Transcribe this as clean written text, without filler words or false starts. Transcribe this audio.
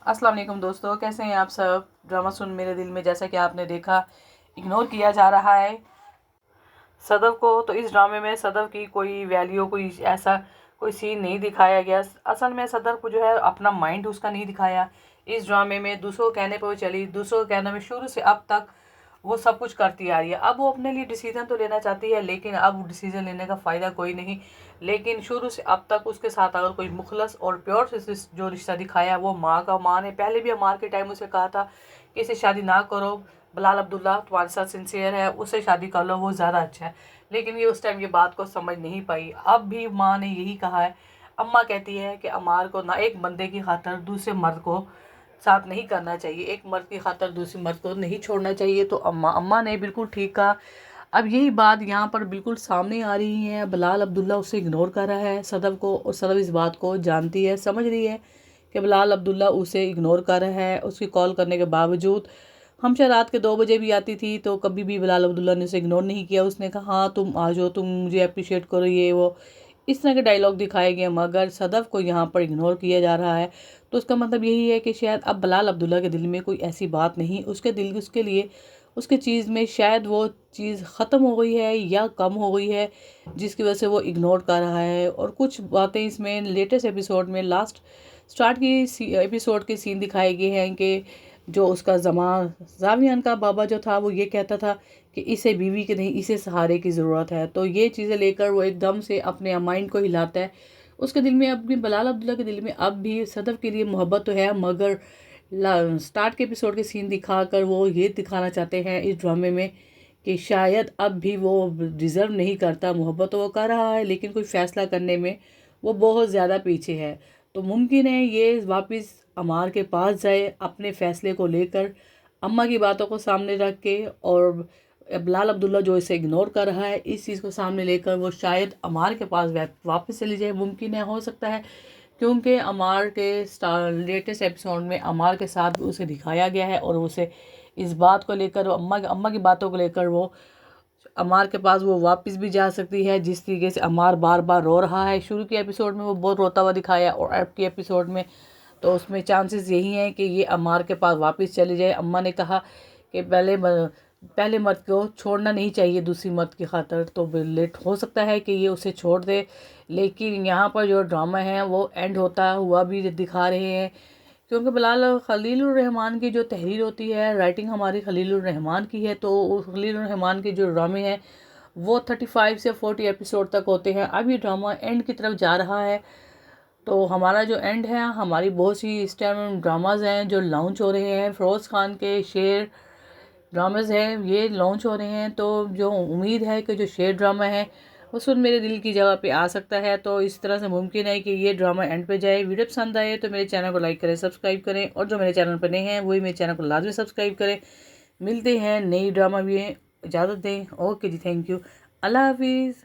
अस्सलाम वालेकुम दोस्तों, कैसे हैं आप सब। ड्रामा सुन मेरे दिल में, जैसा कि आपने देखा, इग्नोर किया जा रहा है सदफ को। तो इस ड्रामे में सदफ की कोई वैल्यू, कोई ऐसा कोई सीन नहीं दिखाया गया। असल में सदफ को जो है अपना माइंड उसका नहीं दिखाया इस ड्रामे में। दूसरों के कहने पर वो चली, दूसरों के कहने में शुरू से अब तक वो सब कुछ करती आ रही है। अब वो अपने लिए डिसीजन तो लेना चाहती है, लेकिन अब डिसीजन लेने का फ़ायदा कोई नहीं। लेकिन शुरू से अब तक उसके साथ अगर कोई मुखलस और प्योर से जो रिश्ता दिखाया वो माँ का। माँ ने पहले भी अमार के टाइम उसे कहा था कि इसे शादी ना करो, बिलाल अब्दुल्ला तुम्हारे साथ सिंसियर है, उससे शादी कर लो, वो ज़्यादा अच्छा है। लेकिन ये उस टाइम ये बात को समझ नहीं पाई। अब भी माँ ने यही कहा है। अम्मा कहती है कि अमार को ना एक बंदे की खातर दूसरे मर्द को साथ नहीं करना चाहिए, एक मर्द की खातर दूसरी मर्द को नहीं छोड़ना चाहिए। तो अम्मा अम्मा ने बिल्कुल ठीक कहा। अब यही बात यहाँ पर बिल्कुल सामने आ रही है। बिलाल अब्दुल्ला उसे इग्नोर कर रहा है सदफ को, और सदफ इस बात को जानती है, समझ रही है कि बिलाल अब्दुल्ला उसे इग्नोर कर रहा है। उसकी कॉल करने के बावजूद हमशा रात के 2 बजे भी आती थी तो कभी भी बिलाल अब्दुल्ला ने उसे इग्नोर नहीं किया। उसने कहा हाँ तुम आ जाओ, तुम मुझे अप्रिशिएट करो, ये वो, इस तरह के डायलॉग दिखाए गए। मगर सदफ को यहाँ पर इग्नोर किया जा रहा है। तो उसका मतलब यही है कि शायद अब बिलाल अब्दुल्ला के दिल में कोई ऐसी बात नहीं, उसके दिल उसके लिए उसके चीज़ में शायद वो चीज़ ख़त्म हो गई है या कम हो गई है, जिसकी वजह से वो इग्नोर कर रहा है। और कुछ बातें इसमें लेटेस्ट एपिसोड में लास्ट स्टार्ट की एपिसोड के सीन दिखाए गए हैं कि जो उसका जावियान का बाबा जो था वो ये कहता था कि इसे बीवी के नहीं, इसे सहारे की ज़रूरत है। तो ये चीज़ें लेकर वो एकदम से अपने माइंड को हिलाता है। उसके दिल में अब भी, बिलाल अब्दुल्ला के दिल में अब भी सदफ के लिए मोहब्बत तो है, मगर स्टार्ट के एपिसोड के सीन दिखाकर वो ये दिखाना चाहते हैं इस ड्रामे में कि शायद अब भी वो डिज़र्व नहीं करता। मोहब्बत तो वो कर रहा है, लेकिन कोई फ़ैसला करने में वो बहुत ज़्यादा पीछे है। तो मुमकिन है ये वापस अमार के पास जाए अपने फ़ैसले को लेकर, अम्मा की बातों को सामने रख के, और बिलाल अब्दुल्ला जो इसे इग्नोर कर रहा है इस चीज़ को सामने लेकर वो शायद अमार के पास वापस चली जाए। मुमकिन है, हो सकता है, क्योंकि अमार के लेटेस्ट एपिसोड में अमार के साथ उसे दिखाया गया है और उसे इस बात को लेकर, अम्मा की बातों को लेकर वो अमार के पास वो वापस भी जा सकती है। जिस तरीके से अमार बार बार रो रहा है, शुरू के एपिसोड में वो बहुत रोता हुआ दिखाया, और अब के एपिसोड में तो उसमें चांसेस यही हैं कि ये अमार के पास वापस चले जाए। अम्मा ने कहा कि पहले मर्द को छोड़ना नहीं चाहिए दूसरी मर्द की खातर, तो लेट हो सकता है कि ये उसे छोड़ दे। लेकिन यहाँ पर जो ड्रामा है वो एंड होता हुआ भी दिखा रहे हैं, क्योंकि बिलाल खलीलुर रहमान की जो तहरीर होती है, राइटिंग हमारी खलीलुर रहमान की है। तो खलीलुर रहमान के जो ड्रामे हैं वो 35 से 40 एपिसोड तक होते हैं। अब ये ड्रामा एंड की तरफ जा रहा है। तो हमारा जो एंड है, हमारी बहुत सी इस टाइम ड्रामाज हैं जो लॉन्च हो रहे हैं। फ़िरोज़ खान के शेर ड्रामाज हैं, ये लॉन्च हो रहे हैं। तो जो उम्मीद है कि जो शेर ड्रामा है वो सुन मेरे दिल की जगह पे आ सकता है। तो इस तरह से मुमकिन है कि ये ड्रामा एंड पे जाए। वीडियो पसंद आए तो मेरे चैनल को लाइक करें, सब्सक्राइब करें, और जो मेरे चैनल पर नए हैं वही मेरे चैनल को लाजमी सब्सक्राइब करें। मिलते हैं नई ड्रामा भी, इजाज़त दें। ओके जी, थैंक यू, अल्लाह हाफिज़।